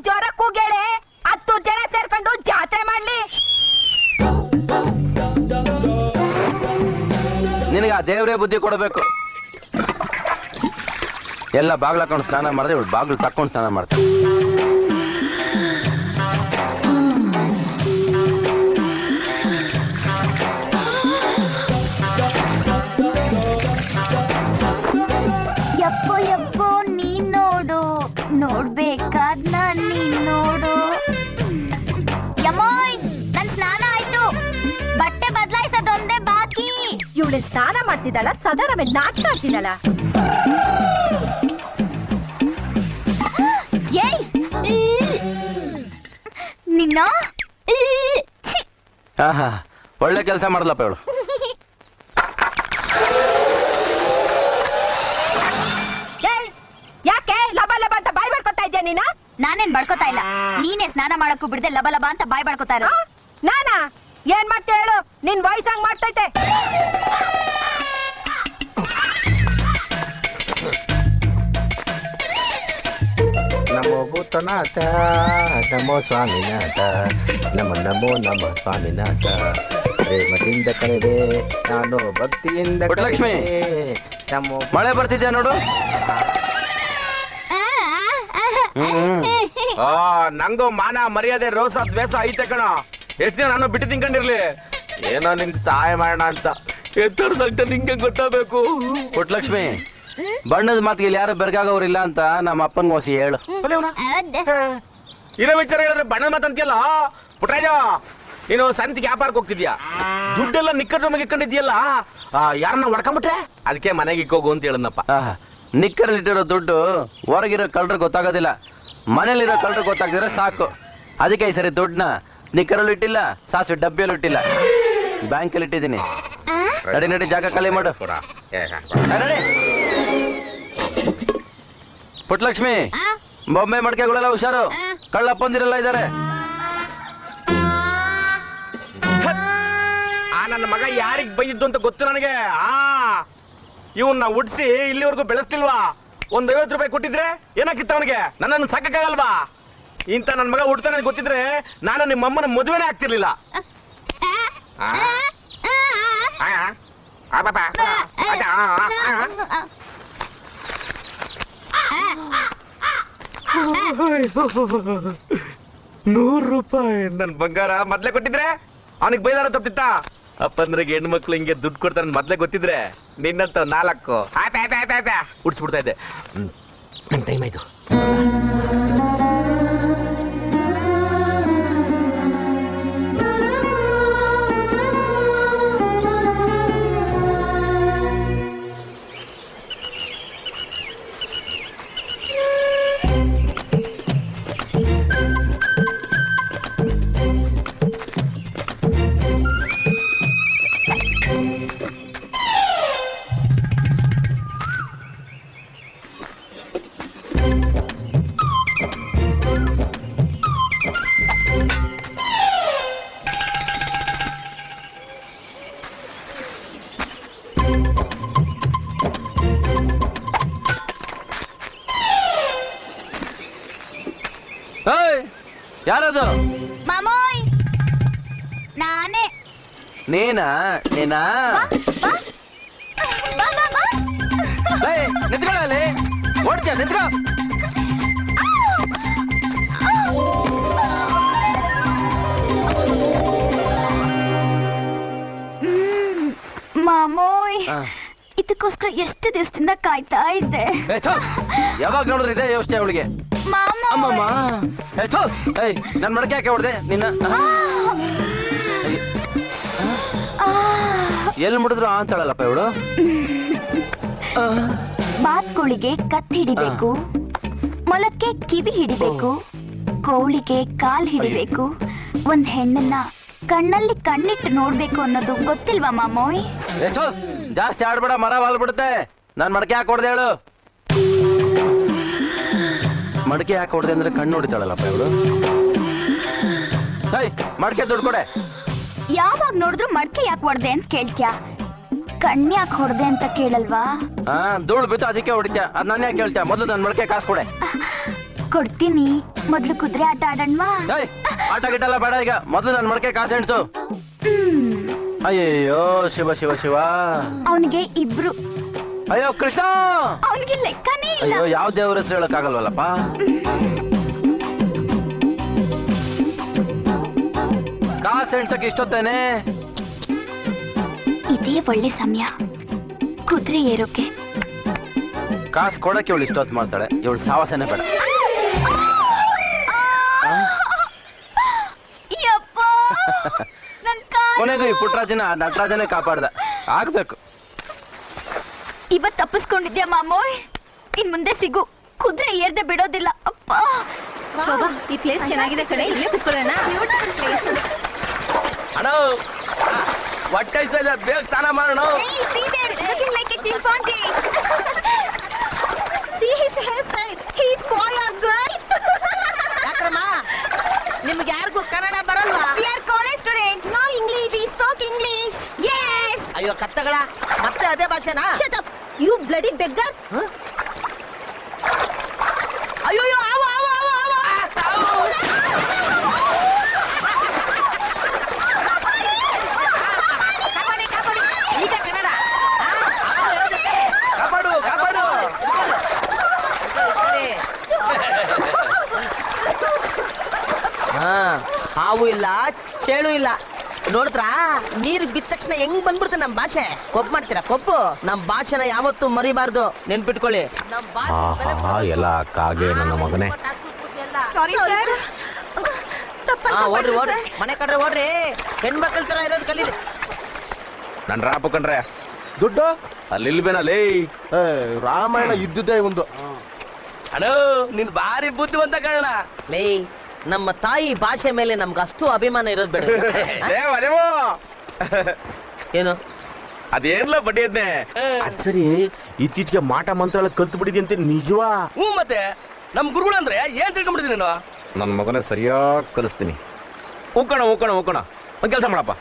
ಜೋರ ಕೂಗೇಳೆ 10 ಜನ ಸೇರ್ಕೊಂಡು ಜಾತ್ರೆ ಮಾಡ್ಲಿ. ನಿನಗೆ ಆ ದೇವರೇ ಬುದ್ಧಿ ಕೊಡಬೇಕು. ಎಲ್ಲ ಬಾಗ್ಲು ಹಾಕೊಂಡು ಸ್ನಾನ ಮಾಡಿದ್ರೆ ಇವಳು ಬಾಗ್ಲು ತಕ್ಕೊಂಡು ಸ್ನಾನ ಮಾಡ್ತಾಳೆ. ಯಪ್ಪೋ ಯಪ್ಪೋ ನೀನ್ ನೋಡು, ನೋಡ್ಬೇಕಾದ್ ನೀನ್ ನೋಡು. ಯಮ್ಮೋಯ್ ನನ್ ಸ್ನಾನ ಆಯ್ತು, ಬಟ್ಟೆ ಬದಲಾಯಿಸೋದೊಂದೇ ಬಾಕಿ. ಇವಳು ಸ್ನಾನ ಮಾಡ್ತಿದ್ದಾಳ, ಸದಾ ಮೇಲೆ ನಾಟಕ ಆಡ್ತಿದ್ದಾಳ. ನಿನ್ನ ಒಳ್ಳೆ ಕೆಲಸ ಮಾಡಲಪ್ಪ ಇವಳು. ಯಾಕೆ ಲಬ ಲಬ ಅಂತ ಬಾಯ್ ಮಾಡ್ಕೊತಾ ಇದ್ಯಾ ನೀನ? ನಾನೇನ್ ಬಡ್ಕೋತಾ ಇಲ್ಲ, ನೀನೇ ಸ್ನಾನ ಮಾಡಕ್ಕೂ ಬಿಡದೆ ಲಬ ಲಬ ಅಂತ ಬಾಯ್ ಬಡ್ಕೋತಾ ಇರೋ. ನಾನಾ ಏನ್ ಮಾಡ್ತೀಯ ಹೇಳು? ನಿನ್ ವಾಯ್ಸ್ ಹಂಗ್ ಮಾಡ್ತೈತೆ. ನಮೋ ಭೂತನಾಥ ನಮೋ ಸ್ವಾಮಿನಾಥ, ನಮ ನಮೋ ನಮ ಸ್ವಾಮಿನಾಥ. ಪ್ರೇಮದಿಂದ ಕರೆದೆ ನಾನು ಭಕ್ತಿಯಿಂದ. ಪುಟ್ಟಲಕ್ಷ್ಮಿ, ನಮೋ. ಮಳೆ ಬರ್ತಿದ್ಯಾ ನೋಡು. ನಂಗೂ ಮಾನ ಮರ್ಯಾದೆ ರೋಸ ದ್ವೇಷ ಐತೆ ಕಣ. ಎಷ್ಟು ದಿನ ನಾನು ಬಿಟ್ಟು ತಿನ್ಕೊಂಡಿರ್ಲಿ, ಏನೋ ನಿಂಗೆ ಸಹಾಯ ಮಾಡೋಣ ಅಂತ. ಎತ್ತರದ ನಿಂಗೆ ಗೊತ್ತಾಗಬೇಕು. ಪುಟ್ಟಲಕ್ಷ್ಮಿ, ಬಣ್ಣದ ಮಾತಿಗೆ ಯಾರು ಬೆರಗಾಗೋರಿಲ್ಲ ಅಂತ ನಮ್ಮ ಅಪ್ಪನ ವಾಸಿ ಹೇಳು. ಇರೋ ವಿಚಾರ ಹೇಳಿದ್ರೆ ಬಣ್ಣದ ಮಾತಂತಿಯಲ್ಲ. ಪುಟ್ಟರಾಜ, ನೀನು ಸಂತಿಗೆ ವ್ಯಾಪಾರಕ್ಕೆ ಹೋಗ್ತಿದ್ಯಾ, ದುಡ್ಡೆಲ್ಲ ನಿಕ್ಕಟ್ಟು ನಮಗೆ ಇಟ್ಕೊಂಡಿದ್ಯಲ್ಲ, ಯಾರನ್ನ ಹೊಡ್ಕೊಂಬಿಟ್ರೆ ಅದಕ್ಕೆ ಮನೆಗೆ ಇಕ್ಕೋಗು ಅಂತ ಹೇಳನಪ್ಪ. ನಿಕ್ಕರಲ್ಲಿಟ್ಟಿರೋ ದುಡ್ಡು ಹೊರಗಿರೋ ಕಳ್ಳರು ಗೊತ್ತಾಗೋದಿಲ್ಲ, ಮನೇಲಿರೋ ಕಳ್ಳರು ಗೊತ್ತಾಗ್ತಿದ್ರೆ ಸಾಕು. ಅದಕ್ಕೆ ಈ ಸರಿ ದುಡ್ಡನ್ನ ನಿಕ್ಕರಲ್ಲೂ ಇಟ್ಟಿಲ್ಲ, ಸಾಸಿವೆ ಡಬ್ಬಿಯಲ್ಲೂ ಇಟ್ಟಿಲ್ಲ, ಬ್ಯಾಂಕಲ್ಲಿ ಇಟ್ಟಿದ್ದೀನಿ. ನಡಿ ನಡಿ, ಜಾಗ ಖಾಲಿ ಮಾಡು. ನಡಿ. ಪುಟ್ಟಲಕ್ಷ್ಮಿ, ಬೊಂಬೆ ಮಡಿಕೆಗಳೆಲ್ಲ ಹುಷಾರು, ಕಳ್ಳಪ್ಪಂದಿರೆಲ್ಲ ಇದ್ದಾರೆ. ನನ್ನ ಮಗ ಯಾರಿಗ್ ಬೈದ್ದು ಅಂತ ಗೊತ್ತು ನನಗೆ. ಇವನ್ನ ಉಡ್ಸಿ ಇಲ್ಲಿವರೆಗೂ ಬೆಳೆಸ್ತಿಲ್ವಾ? ಒಂದ್ 50 ರೂಪಾಯಿ ಕೊಟ್ಟಿದ್ರೆ ಏನಾಕಿತ್ತ ಅವನಿಗೆ? ನನ್ನನ್ನು ಸಾಕಾಗಲ್ವಾ? ಇಂತ ನನ್ನ ಮಗ ಹುಡ್ತಾ ನನಗೆ ಗೊತ್ತಿದ್ರೆ ನಾನು ನಿಮ್ಮಮ್ಮನ ಮದುವೆನೇ ಆಗ್ತಿರ್ಲಿಲ್ಲ. ₹100 ನನ್ ಬಂಗಾರ ಮೊದ್ಲೇ ಕೊಟ್ಟಿದ್ರೆ ಅವನಿಗೆ ಬೈದಾರ ತಪ್ಪಿತ್ತ? ಅಪ್ಪಂದ್ರಿಗೆ ಹೆಣ್ಮಕ್ಳು ಹಿಂಗೆ ದುಡ್ಡು ಕೊಡ್ತಾರೆ ಮೊದ್ಲೇ ಗೊತ್ತಿದ್ರೆ ನಿನ್ನಂತ 4 ಉಡ್ಸ್ಬಿಡ್ತಾ ಇದ್ದೆ. ನನ್ ಟೈಮ್ ಆಯ್ತು. ಯಾರದು? ಮಾಮೋಯ್, ನಾನೇ. ನೀನಾ? ನೀನಾ? ನಿಂತ್ಕೊಳ್ಳಿ, ಓಡ್ತೀಯ? ನಿಂತ್ಕೊ. ಮಾಮೋಯ್, ಇದಕ್ಕೋಸ್ಕರ ಎಷ್ಟು ದಿವಸದಿಂದ ಕಾಯ್ತಾ ಇದ್ದೆ. ಯಾವಾಗ ನೋಡಿದ್ರೆ ಇದೆ ಯೋಚನೆ ಅವಳಿಗೆ. ಅಮ್ಮಮ್ಮ, ನನ್ ಮಡಕೆ ಯಾಕೆ ಹೊಡೆದೆ ನಿನ್ನ? ಎಲ್ಲಿ ಮುಡಿದ್ರು ಅಂತಾಳಲ್ಲಪ್ಪ ಇವಳು. ಬಾತ್ಕೋಳಿಗೆ ಕತ್ತಿ ಹಿಡಿಬೇಕು, ಮೊಲಕ್ಕೆ ಕಿವಿ ಹಿಡಿಬೇಕು, ಕೋಳಿಗೆ ಕಾಲ್ ಹಿಡಿಬೇಕು, ಒಂದ್ ಹೆಣ್ಣನ್ನ ಕಣ್ಣಲ್ಲಿ ಕಣ್ಣಿಟ್ಟು ನೋಡ್ಬೇಕು ಅನ್ನೋದು ಗೊತ್ತಿಲ್ವಾ ಮಾಮೋಯ್? ಜಾಸ್ತಿ ಆಡ್ಬೇಡ, ಮರ ವಾಲ್ಬಿಡುತ್ತೆ. ನಾನ್ ಮಡಕೆ ಯಾಕೆ ಹೊಡೆದೆ ಹೇಳು? ಮಡಕೆ ಯಾಕೆ ಹೊಡೆದೆ ಅಂದ್ರೆ ಕಣ್ಣು ಹೊಡಿತಾಳಲ್ಲಪ್ಪ ಇವಳು. ಮಡಕೆ ದುಡ್ಡು ಕೊಡೆ. ಯಾವಾಗ ನೋಡಿದ್ರು ಮಡ್ಕೆ ಯಾಕೆ ಹೊಡ್ದೆ ಅಂತ ಕೇಳ್ತ್ಯಾ? ಕಣ್ಣು ಯಾಕೆ ಹೊಡ್ದೆ ಅಂತ ಕೇಳಲ್ವಾ? ಹಾ ಧೂಳು ಬಿತ್ತು ಅದಕ್ಕೆ ಹೊಡಿತ್ಯಾ. ಅದ್ ನಾನು ಯಾಕೆ ಕೇಳ್ತ್ಯಾ? ಮೊದಲು ನನ್ನ ಮಡಕೆ ಕಾಸು ಕೊಡೆ. ಕೊಡ್ತೀನಿ. ಮೊದ್ಲು ಕುದುರೆ ಆಟ ಆಡಣ್ವಾ? ಆಟ ಗಿಟ್ಟಲ್ಲ ಬೇಡ ಈಗ. ಮೊದಲು ನನ್ನ ಮಡಕೆ ಕಾಸು ಎಣ್ಸು. ಅಯ್ಯಯ್ಯೋ ಶಿವ ಶಿವ ಶಿವ. ಅವನಿಗೆ ಇಬ್ರು. ಅಯ್ಯೋ ಕೃಷ್ಣ. ಅವನಿಗೆ ಲೆಕ್ಕನೇ ಇಲ್ಲ. ಅಯ್ಯೋ ಯಾವ ದೇವ್ರ ಹೆಸರು ಹೇಳಕ್ಕಾಗಲ್ವಲ್ಲಪ್ಪ. ಕಾಸು ಎಣ್ಸಕ್ ಇಷ್ಟೊತ್ತೇನೆ. ಇದೇ ಒಳ್ಳೆ ಸಮಯ ಕುದುರೆ ಏರೋಕೆ. ಕಾಸು ಕೊಡಕ್ಕೆ ಇವಳು ಇಷ್ಟೊತ್ತು ಮಾಡ್ತಾಳೆ. ಇವಳು ಸಾವಾಸನೆ ಬೇಡ. ಕೊನೆಗೂ ಈ ಪುಟ್ಟರಾಜನ ನಟರಾಜನೇ ಕಾಪಾಡ್ದ. ಆಗ್ಬೇಕು. ಇವತ್ ತಪ್ಪಿಸ್ಕೊಂಡಿದ್ಯಾ ಮಾಮೋಯ್. ಇನ್ ಮುಂದೆ ಸಿಗು. ಕುದುರೆ ಏರ್ದೆ ಬಿಡೋದಿಲ್ಲ. ಅಪ್ಪ ಶೋಭಾ, ಈ ಪ್ಲೇಸ್ ಚೆನ್ನಾಗಿದೆ ಕಣೆ, ಇಲ್ಲೇ ಕುತ್ಕೊಳ್ಳೋಣ. ಅಣ್ಣ ಹೊಟ್ಟೆ ಇದೆ, ಬೇಗ ಸ್ನಾನ ಮಾಡೋಣ. ನಿಮ್ಗೆ ಯಾರಿಗೂ ಕನ್ನಡ ಬರಲ್ವಾ? ಅಯ್ಯೋ ಕತ್ತಗಳ, ಮತ್ತೆ ಅದೇ ಭಾಷೆನಾ? You bloody beggar. ಅಯ್ಯೋ ಈಗ ಕನ್ನಡ ಕಾಪಾಡು ಕಾಪಾಡು. ಹಾವು ಇಲ್ಲ, ಚೇಳು ಇಲ್ಲ. ನೋಡಿದ್ರಾ ನೀರ್ ಬಿದ್ದ ತಕ್ಷಣ ಹೆಂಗ್ ಬಂದ್ಬಿಡ್ತೆ ನಮ್ ಭಾಷೆ. ಕೊಪ್ಪು ಮಾಡ್ತೀರಾ? ಕೊಪ್ಪು ನಮ್ ಭಾಷೆನ ಯಾವತ್ತೂ ಮರಿಬಾರ್ದು, ನೆನ್ಪಿಟ್ಕೊಳ್ಳಿ. ಎಲ್ಲ ಕಾಗೆ ನನ್ನ ಮಗನೇ. ಓಡ್ರಿ ಓಡ್ರಿ, ಮನೆ ಕಡ್ರೆ ಓಡ್ರಿ. ಹೆಣ್ಮಕ್ಳ ತರ ಇರೋದು ಕಲೀರಿ. ನನ್ ರಾಪ ಕಂಡ್ರೆ ದುಡ್ಡು ಅಲ್ಲಿ ಬೇನಲ್ಲಿ. ರಾಮಾಯಣ ಇದ್ದುದೇ ಒಂದು. ಅಣ್ಣ ನಿನ್ ಬಾರಿ ಬುದ್ಧಿವಂತ ಕಾರಣ. ಲೇ, ನಮ್ಮ ತಾಯಿ ಭಾಷೆ ಮೇಲೆ ನಮ್ಗೆ ಅಷ್ಟು ಅಭಿಮಾನ ಇರೋದು ಬೇಡ. ಏನು ಅದೇನ್ಲ ಬಡ್ಡಿ ಅದ್ನೆ. ಸರಿ, ಇತ್ತೀಚೆಗೆ ಮಾಟ ಮಂತ್ರ ಎಲ್ಲ ಕಲ್ತು ಬಿಟ್ಟಿದ್ಯಂತೆ, ನಿಜವಾ? ಹ್ಞೂ ಮತ್ತೆ ನಮ್ ಗುರುಗಳು ಅಂದ್ರೆ ಏನ್ ತಿಳ್ಕೊಂಡ್ಬಿಡ್ತೀನಿ ನೀನು. ನನ್ನ ಮಗನ ಸರಿಯಾಗಿ ಕಲಿಸ್ತೀನಿ. ಹೋಗೋಣ ಹೋಗೋಣ ಹೋಗೋಣ. ಒಂದ್ ಕೆಲಸ ಮಾಡಪ್ಪ,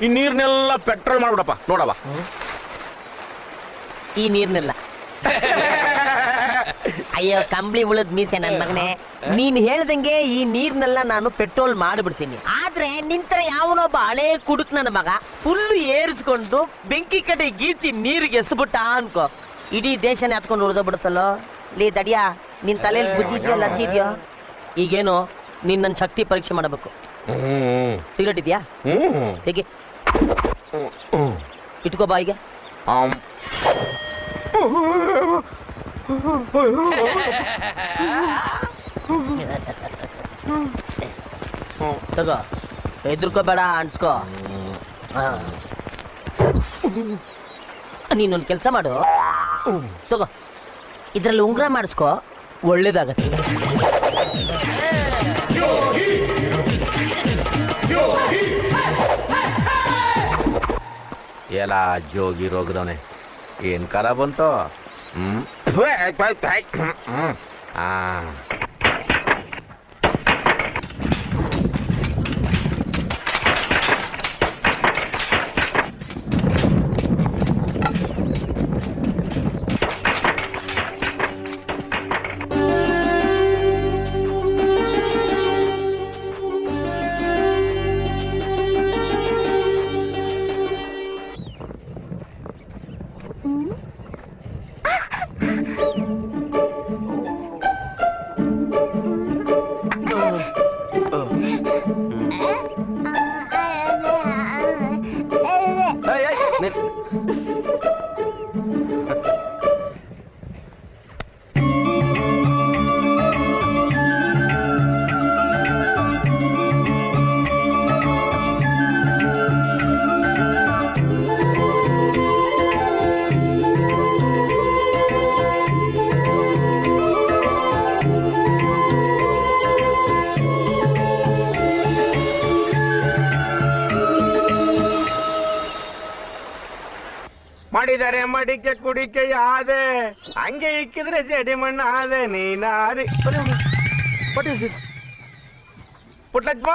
ಈ ನೀರ್ನೆಲ್ಲ ಪೆಟ್ರೋಲ್ ಮಾಡ್ಬಿಡಪ್ಪ. ನೋಡವ ಈ ನೀರ್ನೆಲ್ಲ. ಅಯ್ಯೋ ಕಂಬಳಿ ಉಳದ್ ಮೀಸೆ ನನ್ ಮಗನೇ. ನೀನ್ ಹೇಳ್ದಂಗೆ ಈ ನೀರ್ನೆಲ್ಲ ನಾನು ಪೆಟ್ರೋಲ್ ಮಾಡ್ಬಿಡ್ತೀನಿ. ಆದ್ರೆ ನಿಂತರ ಯಾವನೊಬ್ಬ ಹಳೆ ಕುಡುಕ್ ನನ್ನ ಮಗ ಫುಲ್ಲು ಏರಿಸ್ಕೊಂಡು ಬೆಂಕಿ ಕಡೆ ಗೀಚಿ ನೀರಿಗೆ ಎಸ್ಬಿಟ್ಟ ಅನ್ಕೋ, ಇಡೀ ದೇಶನೇ ಹತ್ಕೊಂಡು ಉಳ್ದೋಗ್ಬಿಡುತ್ತಲ್ಲೋ. ಲೇ ದಡಿಯಾ, ನಿನ್ ತಲೆಯಲ್ಲಿ ಬುದ್ಧಿ ಇದೆಯಲ್ಲ, ಅದ್ದಿದ್ಯೋ? ಈಗೇನು ನೀನ್ ನನ್ನ ಶಕ್ತಿ ಪರೀಕ್ಷೆ ಮಾಡಬೇಕು. ಸಿಗರೇಟ್ ಇದೆಯಾ? ಹೇಗೆ ಇಟ್ಕೋ ಬಾಯಿಗೆ. ತಗೋ, ಹೆದರ್ಕೋಬೇಡ, ಅನ್ಸ್ಕೋ. ನೀನೊಂದು ಕೆಲಸ ಮಾಡು, ತಗೋ, ಇದ್ರಲ್ಲಿ ಉಂಗ್ರ ಮಾಡಿಸ್ಕೋ, ಒಳ್ಳೇದಾಗತ್ತೆ. ಎಲ್ಲ ಜೋಗಿ ರೋಗದವನೆ, ಏನ್ ಕಾಲ ಬಂತು. ಇಕ್ಕಿದರೆ ಮಡಿಕೆ ಕುಡಿಕೆ ಯಾದೆ ಹಂಗೆ ಇಕ್ಕಿದ್ರೆ ಜಡಿ ಮಣ್ಣ ಆದೆ ನೀನಾರಿ ಪುಟ್ಲಕ್ಷ್ಮ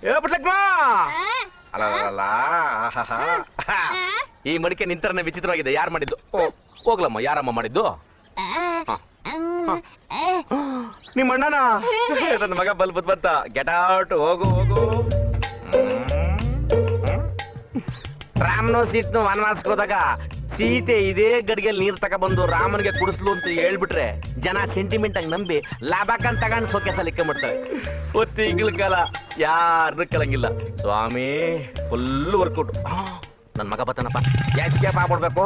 ಏ ಪುಟ್ಲಕ್ಷ್ಮ ಅಲ್ಲ ಈ ಮಡಿಕೆ ನಿಂತರನೇ ವಿಚಿತ್ರವಾಗಿದೆ ಯಾರು ಮಾಡಿದ್ದು ಹೋಗ್ಲಮ್ಮ ಯಾರಮ್ಮ ಮಾಡಿದ್ದು ನಿಮ್ಮ ಅಣ್ಣನ ನನ್ನ ಮಗ ಬಲ್ಬತ್ ಬಂತ ಗೆಟ್ ಔಟ್ ಹೋಗು ಹೋಗು ರಾಮನೋ ಸೀತ್ನು ವನವಾಸಕ್ಕೆ ಹೋದಾಗ ಸೀತೆ ಇದೇ ಗಡಿಗೆಲ್ಲಿ ನೀರ್ ತಗೊಬಂದು ರಾಮನಿಗೆ ಕುಡಿಸ್ಲು ಅಂತ ಹೇಳ್ಬಿಟ್ರೆ ಜನ ಸೆಂಟಿಮೆಂಟ್ ಆಗಿ ನಂಬಿ ಲಾಭಕ್ಕಂತ ತಗೊಂಡು ಸೋಕೆ ಸಲಿಕ್ಕೆ ಮಾಡ್ತಾರೆ ತಿಂಗಳ ಕಾಲ ಯಾರನ್ನೂ ಕೇಳಂಗಿಲ್ಲ ಸ್ವಾಮಿ ಫುಲ್ ವರ್ಕೌಟ್ ನನ್ ಮಗ ಬತ್ತಾನಪ್ಪ ಎಸ್ಕೇಪ್ ಆಗ್ಬಿಡ್ಬೇಕು